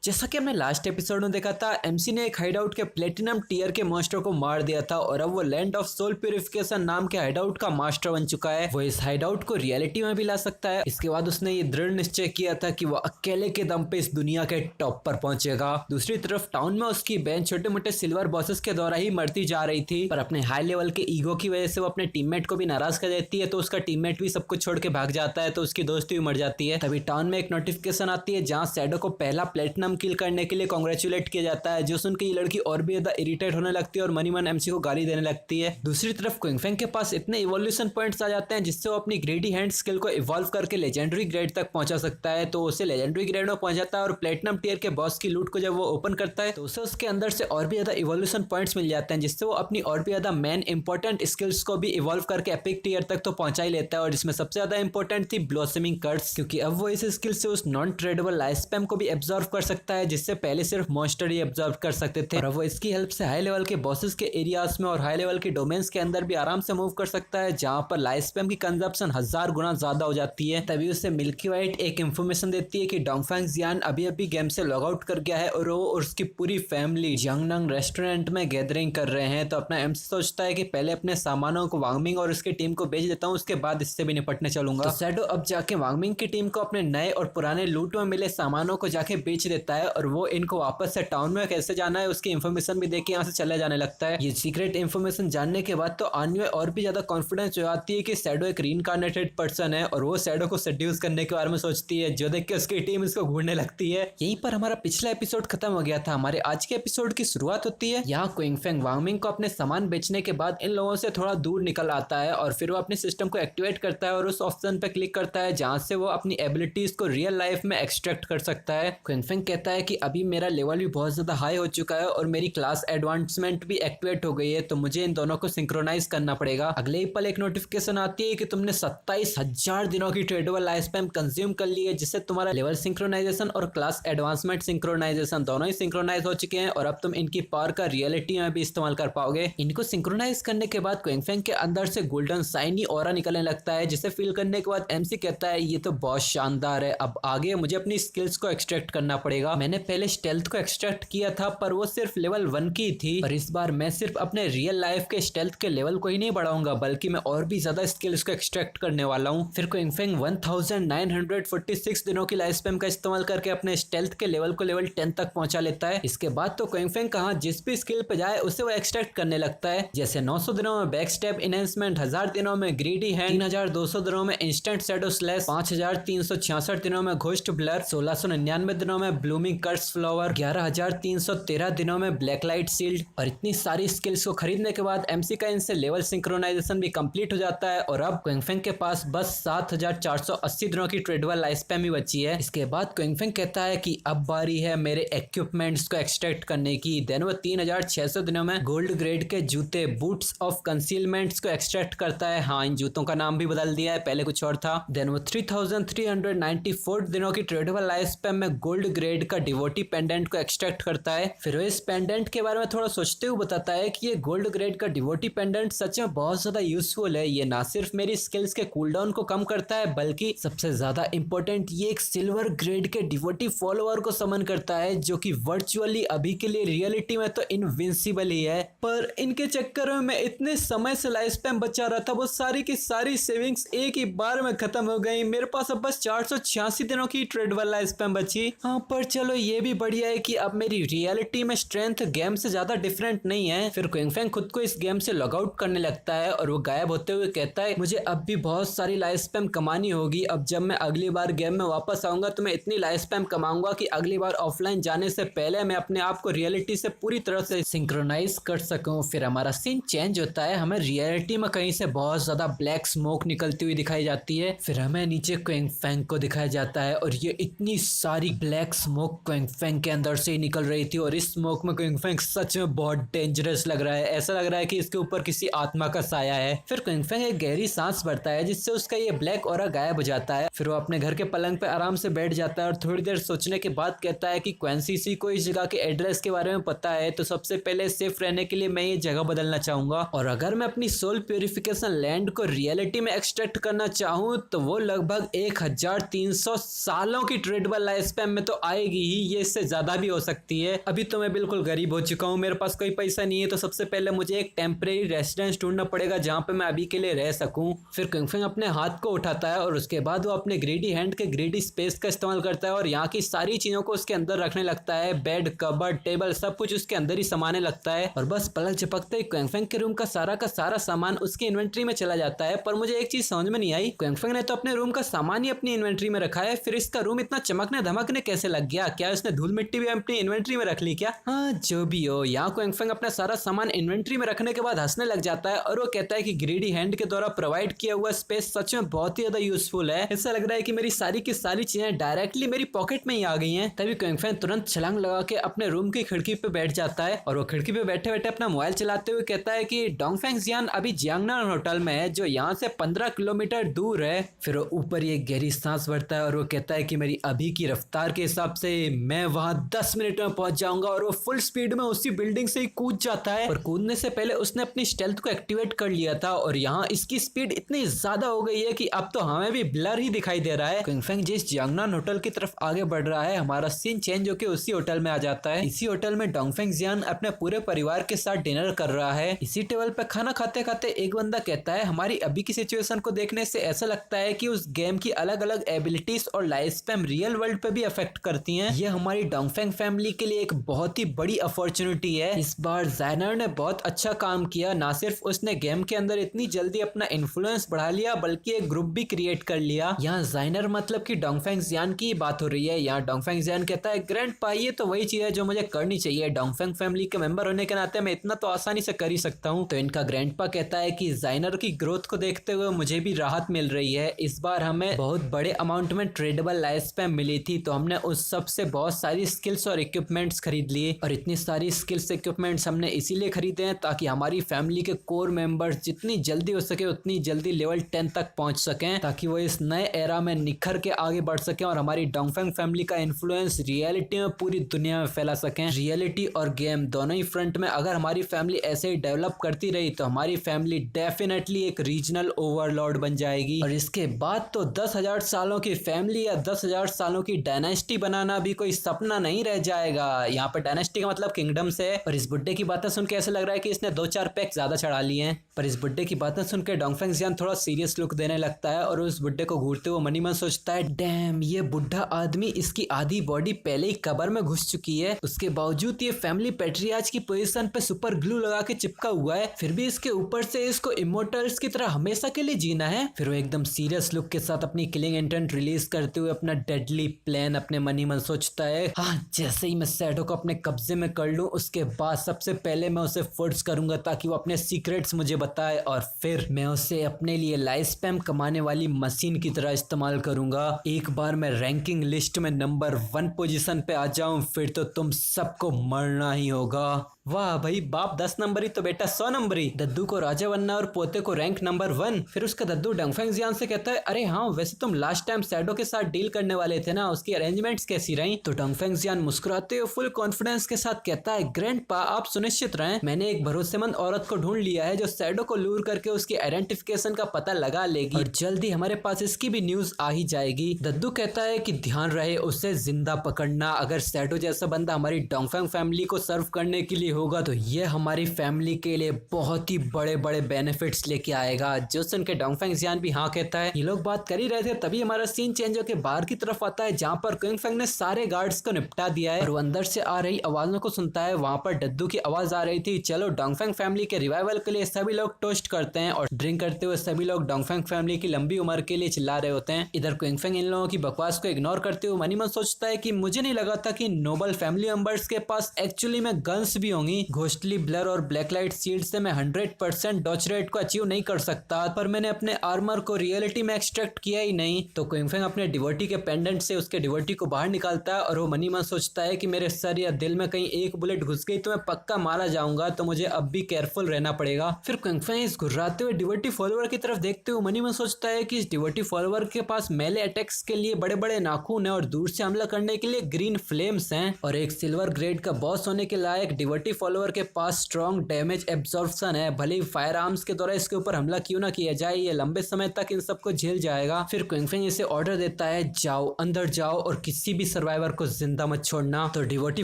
जैसा कि हमने लास्ट एपिसोड में देखा था, एमसी ने एक हाइडआउट के प्लेटिनम टीयर के मॉन्स्टर को मार दिया था और अब वो लैंड ऑफ सोल प्यूरिफिकेशन नाम के हाइडआउट का मास्टर बन चुका है। वो इस हाइडआउट को रियलिटी में भी ला सकता है। इसके बाद उसने ये दृढ़ निश्चय किया था कि वो अकेले के दम पे इस दुनिया के टॉप पर पहुंचेगा। दूसरी तरफ टाउन में उसकी बहन छोटे मोटे सिल्वर बॉसेस के द्वारा ही मरती जा रही थी, पर अपने हाई लेवल के ईगो की वजह से वो अपने टीममेट को भी नाराज कर देती है, तो उसका टीममेट भी सब कुछ छोड़ के भाग जाता है, तो उसकी दोस्ती भी मर जाती है। तभी टाउन में एक नोटिफिकेशन आती है जहाँ शैडो को पहला प्लेटिनम किल करने के लिए कांग्रेचुलेट किया जाता है, जो सुनकर ये लड़की और भी ज्यादा इरिटेट होने लगती है और मनी मन एमसी को गाली देने लगती है। दूसरी तरफ क्विंगफेंग के पास इतने इवोल्यूशन पॉइंट्स आ जाते हैं जिससे वो अपनी ग्रेडी हैंड स्किल को इवॉल्व करके लेजेंडरी ग्रेड तक पहुंचा सकता है, तो उसे लेजेंडरी ग्रेड में पहुंच जाता है और प्लेटिनम टीयर के बॉस की लूट को जब वो ओपन करता है तो उसे उसके अंदर से और भी ज्यादा इवोल्यूशन पॉइंट्स मिल जाते हैं, जिससे वो अपनी और भी ज्यादा मेन इंपॉर्टेंट स्किल्स को भी इवॉल्व करके एपिक टीयर तक तो पहुंचा ही लेता है। और जिसमें सबसे ज्यादा इंपॉर्टेंट थी ब्लॉसमिंग कर्स, क्योंकि अब वो इस स्किल से उस नॉन ट्रेडेबल लाइफ स्पैम को भी एब्जॉर्व कर सकता है, जिससे पहले सिर्फ मॉन्स्टर ही एब्जॉर्व कर सकते थे। और अब वो इसकी हेल्प से हाई लेवल के बॉसेस के एरियाज में और हाई लेवल के डोमेन्स के अंदर भी आराम से मूव कर सकता है, जहां पर लाइफ स्पैम की कंजप्शन 1000 गुना ज्यादा हो जाती है। तभी उसे मिल्की वाइट एक इंफॉर्मेशन देती है कि डोंगफेंग जियान अभी अभी गेम से लॉग आउट कर गया है और वो और उसकी पूरी फैमिली जियांगनांग रेस्टोरेंट में गैदरिंग कर रहे हैं। तो अपना एमसी सोचता है कि पहले अपने सामानों को वांगमिंग और उसकी टीम को बेच देता हूँ, उसके बाद इससे भी निपटने चलूंगा। तो शैडो अब जाके वांगमिंग की टीम को अपने नए और पुराने लूट में मिले सामानों को जाके बेच देता है और वो इनको वापस से टाउन में कैसे जाना है उसकी इन्फॉर्मेशन भी देके यहाँ से चले जाने लगता है। ये सीक्रेट इन्फॉर्मेशन जानने के बाद तो आन्वे और भी ज्यादा कॉन्फिडेंस हो जाती है कि शैडो एक रीइंकार्नेटेड पर्सन है और वो शैडो को सेड्यूस करने के बारे में सोचती है, जो देख के उसकी टीम इसको घूरने लगती है। यहीं पर हमारा पिछला एपिसोड खत्म हो गया था। हमारे आज के एपिसोड की शुरुआत होती है। यहाँ क्विंगफेंग वांगमिंग को अपने सामान बेचने के बाद इन लोगों से थोड़ा दूर निकल आता है और फिर वो अपने सिस्टम को एक्टिवेट करता है और उस ऑप्शन पे क्लिक करता है जहां से वो अपनी एबिलिटीज को रियल लाइफ में एक्सट्रैक्ट कर सकता है। क्विंगफेंग कहता है कि अभी मेरा लेवल भी बहुत ज्यादा हाई हो चुका है और मेरी क्लास एडवांसमेंट भी एक्टिवेट हो गई है, तो मुझे इन दोनों को सिंक्रोनाइज करना पड़ेगा। अगले ही पल एक नोटिफिकेशन आती है कि तुमने 27,000 दिनों की ट्रेडेबल लाइफ स्पैम कंज्यूम कर ली है, जिससे तुम्हारा लेवल सिंक्रोनाइजेशन और क्लास एडवांसमेंट सिंक्रोनाइजेशन दोनों ही सिंक्रोनाइज हो चुके हैं और अब तुम इनकी पावर का रियलिटी में भी इस्तेमाल कर पाओगे। इनको सिंक्रोनाइज करने के बाद क्विंगफेंग के अंदर से गोल्डन शाइनी ऑरा निकलने लगता है, जिसे फील करने के बाद एमसी कहता है ये तो बहुत शानदार है, अब आगे मुझे अपनी स्किल्स को एक्सट्रैक्ट करना पड़ेगा। मैंने पहले स्टेल्थ को एक्सट्रैक्ट किया था पर वो सिर्फ लेवल 1 की थी, पर इस बार मैं सिर्फ अपने रियल लाइफ के स्टेल्थ के लेवल को ही नहीं बढ़ाऊंगा बल्कि मैं और भी ज्यादा स्किल्स को एक्सट्रैक्ट करने वाला हूँ। फिर क्विंगफेंग 1946 दिनों की लाइफ स्पैम का इस्तेमाल करके अपने स्टेल्थ के लेवल को लेवल 10 तक पहुंचा लेता है। इसके बाद तो क्विंगफेंग कहाँ जिस भी स्किल पे जाए उसे वो एक्सट्रैक्ट करने लगता है, जैसे 900 दिनों में बैक स्टेप इनहेंसमेंट, 1000 दिनों में ग्रीडी हैंड, 3200 दिनों में इंस्टेंट शैडो स्लैश, 5366 दिनों में घोस्ट ब्लर, 1699 दिनों में ब्लूमिंग कर्स फ्लावर, 11313 दिनों में ब्लैक लाइट शील्ड। और इतनी सारी स्किल्स को खरीदने के बाद एमसी का इनसे लेवल सिंक्रोनाइजेशन भी कंप्लीट हो जाता है और अब क्विंगफेंग के पास बस 7480 दिनों की ट्रेडेबल लाइफ स्पैम ही बची है। इसके बाद क्विंगफेंग कहता है कि अब बारी है मेरे इक्विपमेंट्स को एक्सट्रैक्ट करने की। देन वो 3600 दिनों में गोल्ड ग्रेड के जूते बूट्स ऑफ कंसीलमेंट्स को एक्सट्रैक्ट करता है। हाँ, इन जूतों का नाम भी बदल दिया है, पहले कुछ और था। देन वो 3394 दिनों की ट्रेडेबल लाइफ स्पैम में गोल्ड ग्रेड का डिवोटी पेंडेंट को एक्सट्रैक्ट करता है। फिर वो इस पेंडेंट के बारे में थोड़ा सोचते हुए बताता है कि ये गोल्ड ग्रेड का डिवोटी पेंडेंट सच में बहुत ज्यादा यूजफुल है। ये ना सिर्फ मेरी स्किल्स के कूलडाउन को कम करता है बल्कि सबसे ज्यादा इंपॉर्टेंट ये एक सिल्वर ग्रेड के डिवोटी फॉलोअर को समन करता है, जो कि वर्चुअली अभी के लिए रियलिटी में तो इनविंसिबल ही है। पर इनके चक्कर में मैं इतने समय से लाइफ स्पैम बचा रहा था, वो सारी की सारी सेविंग्स एक ही बार में खत्म हो गई। मेरे पास अब बस 486 दिनों की ट्रेडेबल लाइफ स्पैम बची। हाँ, पर चलो ये भी बढ़िया है कि अब मेरी रियलिटी में स्ट्रेंथ गेम से ज्यादा डिफरेंट नहीं है। फिर क्विंगफेंग खुद को इस गेम से लॉग आउट करने लगता है और वो गायब होते हुए कहता है मुझे अब भी बहुत सारी लाइफ स्पैम कमानी होगी। अब जब मैं अगली बार गेम में वापस आऊंगा तो मैं इतनी लाइफ स्पैम कमाऊंगा कि अगली बार ऑफलाइन जाने से पहले मैं अपने आप को रियलिटी से पूरी तरह से सिंक्रोनाइज कर सकूं। फिर हमारा सीन चेंज होता है। हमें रियलिटी में कहीं से बहुत ज्यादा ब्लैक स्मोक निकलती हुई दिखाई जाती है। फिर हमें नीचे क्विंगफेंग को दिखाया जाता है और ये इतनी सारी ब्लैक स्मोक क्विंगफेंग के अंदर से ही निकल रही थी और इस स्मोक में क्विंगफेंग सच में बहुत डेंजरस लग रहा है। ऐसा लग रहा है कि इसके ऊपर किसी आत्मा का साया है। फिर क्विंगफेंग एक गहरी सांस भरता है जिससे उसका ये ब्लैक ऑरा गायब हो जाता है। फिर वो अपने घर के पलंग पे आराम से बैठ जाता है और थोड़ी देर सोचने के बाद कहता है कि क्वेंसीसी को इस जगह के एड्रेस के बारे में पता है, तो सबसे पहले सेफ रहने के लिए मैं ये जगह बदलना चाहूंगा और अगर मैं अपनी सोल प्यूरिफिकेशन लैंड को रियलिटी में एक्सट्रैक्ट करना चाहूँ तो वो लगभग 1300 सालों की ट्रेडेबल लाइफ स्पैम में तो आएगी आएगी ही, ये इससे ज्यादा भी हो सकती है। अभी तो मैं बिल्कुल गरीब हो चुका हूँ, मेरे पास कोई पैसा नहीं है, तो सबसे पहले मुझे एक टेम्परेरी रेसिडेंस ढूंढना पड़ेगा जहाँ पे मैं अभी के लिए रह सकूं। फिर क्विंगफिंग अपने हाथ को उठाता है और उसके बाद वो अपने ग्रीडी हैंड के ग्रीडी स्पेस का इस्तेमाल करता है और यहाँ की सारी चीजों को उसके अंदर रखने लगता है। बेड, कबर्ड, टेबल, सब कुछ उसके अंदर ही समाने लगता है और बस पलक झपकते ही क्विंगफिंग के रूम का सारा सामान उसकी इन्वेंट्री में चला जाता है। पर मुझे एक चीज समझ में नहीं आई, क्विंगफिंग ने तो अपने रूम का सामान ही अपनी इन्वेंट्री में रखा है, फिर इसका रूम इतना चमकने धमकने कैसे लग गया? क्या उसने धूल मिट्टी भी अपनी इन्वेंट्री में रख ली क्या? हाँ, जो भी हो, यहाँ क्विंगफिंग अपना सारा सामान इन्वेंट्री में रखने के बाद हंसने लग जाता है और वो कहता है कि ग्रीडी हैंड के द्वारा प्रोवाइड किया हुआ स्पेस सच में बहुत ही ज्यादा यूजफुल है। ऐसा लग रहा है कि मेरी सारी की सारी चीजें डायरेक्टली मेरी पॉकेट में ही आ गई हैं। तभी क्विंगफिंग तुरंत छलांग लगा के अपने रूम की खिड़की पे बैठ जाता है और वो खिड़की पे बैठे बैठे अपना मोबाइल चलाते हुए कहता है कि डोंगफेंग जियान अभी जियांगनान होटल में है, जो यहाँ से 15 किलोमीटर दूर है। फिर वो ऊपर ये गहरी सांस भरता है और वो कहता है कि मेरी अभी की रफ्तार के हिसाब से मैं वहां 10 मिनट में पहुंच जाऊंगा और वो फुल स्पीड में उसी बिल्डिंग से ही कूद जाता है। और कूदने से पहले उसने अपनी स्टेल्थ को एक्टिवेट कर लिया था और यहाँ इसकी स्पीड इतनी ज्यादा हो गई है कि अब तो हमें भी ब्लर ही दिखाई दे रहा है। क्विंगफिंग जिस जियांगनान होटल की तरफ आगे बढ़ रहा है, हमारा सीन चेंज होकर उसी होटल में आ जाता है। इसी होटल में डोंगफेंग जियान अपने पूरे परिवार के साथ डिनर कर रहा है। इसी टेबल पे खाना खाते खाते एक बंदा कहता है, हमारी अभी की सिचुएशन को देखने से ऐसा लगता है कि उस गेम की अलग अलग एबिलिटीज और लाइफ स्पैम रियल वर्ल्ड पे भी अफेक्ट करती हैं। ये हमारी डोंगफेंग फैमिली के लिए एक बहुत ही बड़ी अपॉर्चुनिटी है। इस बार जाइनर ने बहुत अच्छा काम किया, ना सिर्फ उसने गेम के अंदर इतनी जल्दी अपना इन्फ्लुएंस बढ़ा लिया बल्कि एक ग्रुप भी क्रिएट कर लिया। यहाँ जाइनर मतलब कि डोंगफेंग जियान की बात हो रही है। यहाँ डोंगफेंग जियान कहता है, ग्रैंडपा ये तो वही चीज है जो मुझे करनी चाहिए, डोंगफेंग फैमिली के मेंबर होने के नाते मैं इतना तो आसानी से कर ही सकता हूँ। तो इनका ग्रैंडपा कहता है कि जाइनर की ग्रोथ को देखते हुए मुझे भी राहत मिल रही है। इस बार हमें बहुत बड़े अमाउंट में ट्रेडेबल लाइफ स्पैम मिली थी, तो हमने उस सब से बहुत सारी स्किल्स और इक्विपमेंट्स खरीद लिए और इतनी सारी स्किल्स इक्विपमेंट्स हमने इसीलिए खरीदे हैं ताकि हमारी फैमिली के कोर मेंबर्स जितनी जल्दी हो सके उतनी जल्दी लेवल 10 तक पहुंच सकें, ताकि वो इस नए एरा में निखर के आगे बढ़ सकें और हमारी डोंगफेंग फैमिली का इन्फ्लुएंस रियलिटी में पूरी दुनिया में फैला सकें। रियलिटी और गेम दोनों ही फ्रंट में अगर हमारी फैमिली ऐसे ही डेवलप करती रही तो हमारी फैमिली डेफिनेटली एक रीजनल ओवरलॉर्ड बन जाएगी। और इसके बाद तो 10,000 सालों की फैमिली या 10,000 सालों की डायनेस्टी बनाना भी कोई सपना नहीं रह जाएगा। यहाँ पर डायनेस्टी का मतलब किंगडम से। और इस बुड्ढे की बातें सुन के ऐसा लग रहा है कि इसने 2-4 पैक ज्यादा चढ़ा लिए हैं। पर इस बुड्ढे की बातें सुन के डोंगफेंग जियान थोड़ा सीरियस लुक देने लगता है और उस बुड्ढे को घूरते हुए मनी मन सोचता है, डैम ये बुढ़ा आदमी, इसकी आधी बॉडी पहले ही कब्र में घुस चुकी है, उसके बावजूद ये फैमिली पैट्रियार्च की पोजीशन पे सुपर ग्लू लगा के चिपका हुआ है, फिर भी इसके ऊपर से इसको इमोर्टल्स की तरह हमेशा के लिए जीना है। फिर वो एकदम सीरियस लुक के साथ अपनी किलिंग इंटेंट रिलीज करते हुए अपना डेडली प्लान अपने मनी मन सोचता है, हाँ जैसे ही मैं शैडो को अपने कब्जे में कर लूं उसके बाद सबसे पहले मैं उसे फोर्स करूंगा ताकि वो अपने सीक्रेट्स मुझे बताए और फिर मैं उसे अपने लिए लाइफ स्पैम कमाने वाली मशीन की तरह इस्तेमाल करूंगा। एक बार मैं रैंकिंग लिस्ट में नंबर 1 पोजीशन पे आ जाऊं फिर तो तुम सबको मरना ही होगा। वाह भाई बाप 10 नंबर ही तो बेटा 100 नंबर ही। दद्दू को राजा बनना और पोते को रैंक नंबर 1। फिर उसका दद्दू डोंगफेंग जियान से कहता है, अरे हाँ वैसे तुम लास्ट टाइम शैडो के साथ डील करने वाले थे ना, उसकी अरेंजमेंट्स कैसी रही? तो डोंगफेंग जियान मुस्कुराते हुए फुल कॉन्फिडेंस के साथ कहता है, ग्रैंडपा आप सुनिश्चित रहें, मैंने एक भरोसेमंद औरत को ढूंढ लिया है जो शैडो को लूर करके उसकी आइडेंटिफिकेशन का पता लगा लेगी और जल्दी हमारे पास इसकी भी न्यूज आ ही जाएगी। दद्दू कहता है कि ध्यान रहे उसे जिंदा पकड़ना, अगर शैडो जैसा बंदा हमारी डोंगफेंग फैमिली को सर्व करने के लिए होगा तो ये हमारी फैमिली के लिए बहुत ही बड़े बड़े बेनिफिट्स लेके आएगा। जो सुन के डोंगफेंग जियान भी हाँ कहता है। ये लोग बात कर ही रहे थे तभी हमारा सीन चेंज होकर बाहर की तरफ आता है जहाँ पर क्विंगफेंग ने सारे गार्ड्स को निपटा दिया है और वो अंदर से आ रही आवाजों को सुनता है। वहाँ पर दद्दू की आवाज आ रही थी, चलो डोंगफेंग फैमिली के रिवाइवल के लिए सभी लोग टोस्ट करते हैं, और ड्रिंक करते हुए सभी लोग डोंगफेंग फैमिली की लंबी उम्र के लिए चिल्ला रहे होते हैं। इधर क्विंगफेंग इन लोगों की बकवास को इग्नोर करते हुए मनी मन सोचता है कि मुझे नहीं लगा था कि नोबल फैमिली मेंबर्स के पास एक्चुअली में गन्स भी होंगी। घोस्टली ब्लर और ब्लैक लाइट शील्ड से मैं 100% डॉच रेट को अचीव नहीं कर सकता, पर मैंने अपने आर्मर को रियलिटी में एक्सट्रैक्ट किया ही नहीं। तो क्विंगफेंग अपने डिवोटी के पेंडेंट से उसके डिवोटी को बाहर निकालता है और वो मनी मन सोचता है कि मेरे सर या दिल में कहीं एक बुलेट घुस गई तो मैं पक्का मारा जाऊंगा, तो मुझे अब भी केयरफुल रहना पड़ेगा। फिर क्विंगफेंग इस घुर्राते हुए डिवोटी फॉलोअर की तरफ देखते हुए मनी मन सोचता है कि इस डिवोटी फॉलोअर के पास मेले अटैक्स के लिए बड़े बड़े नाखून है और दूर से हमला करने के लिए ग्रीन फ्लेम्स हैं, और एक सिल्वर ग्रेड का बॉस होने के लायक डिवोटी डिवोटी फॉलोअर के पास स्ट्रॉन्ग डैमेज एब्जॉर्प्शन है, भले ही फायर आर्म्स के द्वारा इसके ऊपर हमला क्यों ना किया जाए, ये लंबे समय तक इन सबको झेल जाएगा। फिर क्विंग फेंग इसे ऑर्डर देता है, जाओ अंदर जाओ और किसी भी सर्वाइवर को जिंदा मत छोड़ना। तो डिवोटी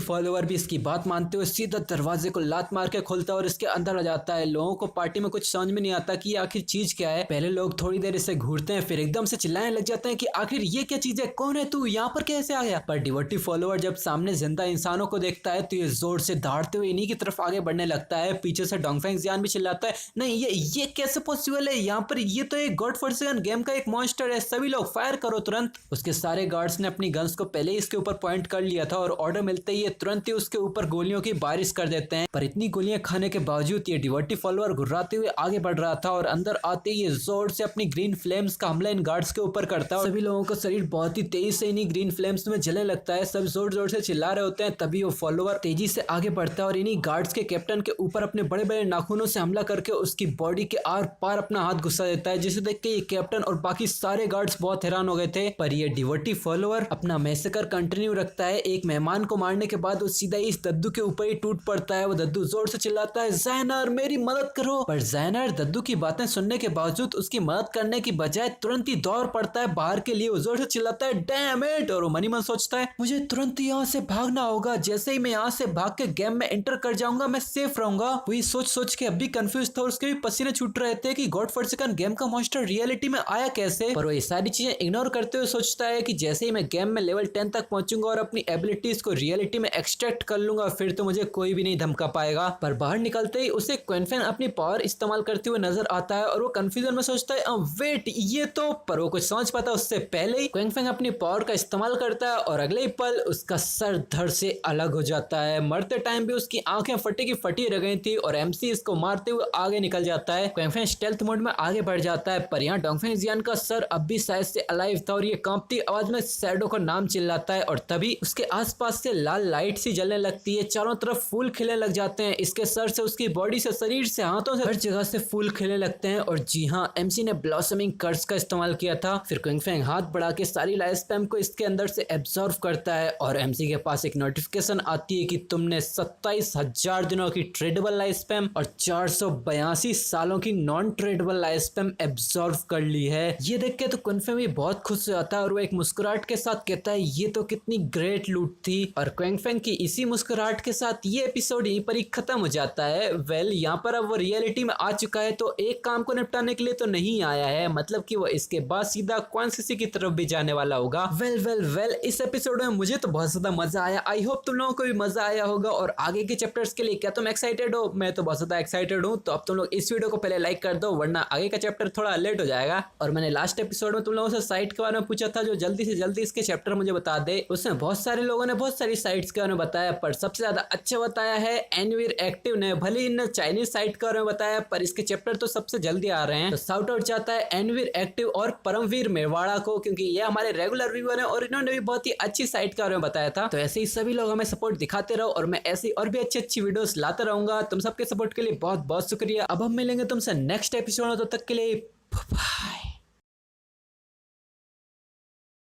फॉलोअर भी इसकी बात मानते हुए सीधा दरवाजे को लात मार के खोलता है और इसके अंदर आ जाता है। लोगों को पार्टी में कुछ समझ में नहीं आता कि आखिर चीज क्या है। पहले लोग थोड़ी देर इसे घूरते हैं, फिर एकदम से चिल्लाने लग जाते हैं कि आखिर ये क्या चीज है, कौन है तू, यहाँ पर कैसे आ गया। पर डिवोटी फॉलोअर जब सामने जिंदा इंसानों को देखता है तो ये जोर से दौड़ते हुए इन्हीं की तरफ आगे बढ़ने लगता है। पीछे से डोंगफेंग जियान भी चिल्लाता है, नहीं ये कैसे पॉसिबल है, यहाँ पर ये तो एक गॉड फॉरसेकन गेम का एक मॉन्स्टर है, सभी लोग फायर करो तुरंत। उसके सारे गार्ड्स ने अपनी गन्स को पहले ही इसके ऊपर पॉइंट कर लिया था और ऑर्डर मिलते ही ये तुरंत ही उसके ऊपर गोलियों की बारिश कर देते हैं। पर इतनी गोलियां खाने के बावजूद ये डिवोटी फॉलोअर घुर्राते हुए आगे बढ़ रहा था और अंदर आते ही ये जोर से अपनी ग्रीन फ्लेम्स का हमला इन गार्ड्स के ऊपर करता है। सभी लोगों का शरीर बहुत ही तेजी से इन्हीं ग्रीन फ्लेम्स में जलने लगता है, सब जोर जोर से चिल्ला रहे होते हैं। तभी वो फॉलोअर तेजी से आगे बढ़ता है और इन्हीं गार्ड्स के कैप्टन के ऊपर अपने बड़े बड़े नाखूनों से हमला करके उसकी बॉडी के आर पार अपना हाथ घुसा देता है, जिसे देख के ये कैप्टन और बाकी सारे गार्ड्स बहुत हैरान हो गए थे। पर ये डिवोटी फॉलोअर अपना मैसेकर कंटिन्यू रखता है। एक मेहमान को मारने के बाद वो सीधा इस दद्दू के ऊपर ही टूट पड़ता है। वो दद्दू जोर से चिल्लाता है, ज़ैनर मेरी मदद करो। पर ज़ैनर दद्दू की बातें सुनने के बावजूद उसकी मदद करने की बजाय तुरंत ही दौड़ पड़ता है बाहर के लिए। वो जोर से चिल्लाता है, डैम इट। और वो मनी मन सोचता है, मुझे तुरंत यहाँ से भागना होगा, जैसे ही मैं यहाँ से भाग के गेम में एंटर कर जाऊंगा मैं सेफ रहूंगा। वही सोच के अब भी कंफ्यूज था और उसके भी पसीने छूट रहे थे कि गॉड फॉरसेकन गेम का मॉन्स्टर रियलिटी में आया कैसे। पर वो ये सारी चीजें इग्नोर करते हुए सोचता है कि जैसे ही मैं गेम में लेवल 10 तक पहुंचूंगा और अपनी एबिलिटीज को रियलिटी में एक्सट्रैक्ट कर लूंगा, फिर तो मुझे कोई भी नहीं धमका पाएगा। पर बाहर निकलते ही उसे क्विंग फेंग अपनी पावर इस्तेमाल करते हुए नजर आता है और वो कंफ्यूजन में सोचता है, वेट ये तो। पर वो कुछ समझ पाता उससे पहले ही क्विंग फेंग अपनी पावर का इस्तेमाल करता है और अगले ही पल उसका सर धड़ से अलग हो जाता है। मरते टाइम भी उसकी आंखें फटी की फटी रह गई थी और एमसी इसको मारते हुए आगे निकल जाता है। क्विंग फेंग स्टेल्थ मोड में आगे बढ़ जाता है, पर यहाँ डोंगफेंग जियान का सर अब भी शायद से अलाइव था और ये कांपती आवाज में शैडो का नाम चिल्लाता है। और तभी उसके आसपास से लाल लाइट सी जलने लगती है, चारों तरफ फूल खिलने लग जाते हैं। इसके सर से, उसकी बॉडी से, शरीर से, हाथों से, हर जगह से फूल खिलने लगते हैं। और जी हाँ, एमसी ने ब्लॉसमिंग कर्स का इस्तेमाल किया था। फिर क्विंग फेंग हाथ बढ़ा के सारी लाइफ स्पैम को इसके अंदर से एब्जॉर्व करता है और एमसी के पास एक नोटिफिकेशन आती है कि तुमने 27,000 दिनों की ट्रेडेबल लाइफ स्पैम और 482 सालों की non tradable life spam absorb कर ली है। ये देख के तो क्विंग फेंग भी बहुत खुश हो जाता है और वो एक मुस्कुराहट के साथ कहता है, ये तो कितनी ग्रेट लूट थी। और क्विंग फेंग की इसी मुस्कुराहट के साथ ये एपिसोड यहीं पर ही खत्म हो जाता है। वेल, यहाँ पर अब वो रियलिटी में आ चुका है तो एक काम को निपटाने के लिए तो नहीं आया है, मतलब कि वो इसके बाद सीधा क्वांसिसी की तरफ भी जाने वाला होगा। वेल, इस एपिसोड में मुझे तो बहुत ज्यादा मजा आया। आई होप तुम लोगों को भी मजा आया होगा। और आगे के चैप्टर्स के लिए क्या तुम एक्साइटेड हो? मैं तो बहुत ज्यादा एक्साइटेड हूँ। तो अब तुम लोग इस वीडियो को पहले लाइक कर दो, वरना आगे का चैप्टर थोड़ा लेट हो जाएगा। और मैंने लास्ट एपिसोड में तुम लोगों से साइट के बारे में पूछा था, जो जल्दी से जल्दी इसके चैप्टर मुझे बता दे। उसमें बहुत सारे लोगों ने बहुत सारी साइट्स के बारे में बताया, पर सबसे ज्यादा अच्छा बताया है एनवीर एक्टिव ने। भले इन चाइनीज साइट के बारे में बताया, पर इसके चैप्टर तो सबसे जल्दी आ रहे हैं। तो शाउट आउट जाता है एनवीर एक्टिव और परमवीर मेवाड़ा को, क्योंकि ये हमारे रेगुलर व्यूअर हैं और इन्होंने भी बहुत ही अच्छी साइट के बारे में बताया था। तो ऐसे ही सभी लोग हमें सपोर्ट दिखाते रहो और मैं ऐसी और भी अच्छी वीडियोस लाता रहूंगा। तुम सबके सपोर्ट के लिए बहुत बहुत शुक्रिया। अब हम मिलेंगे तुमसे नेक्स्ट एपिसोड में, तब तक के लिए बाय।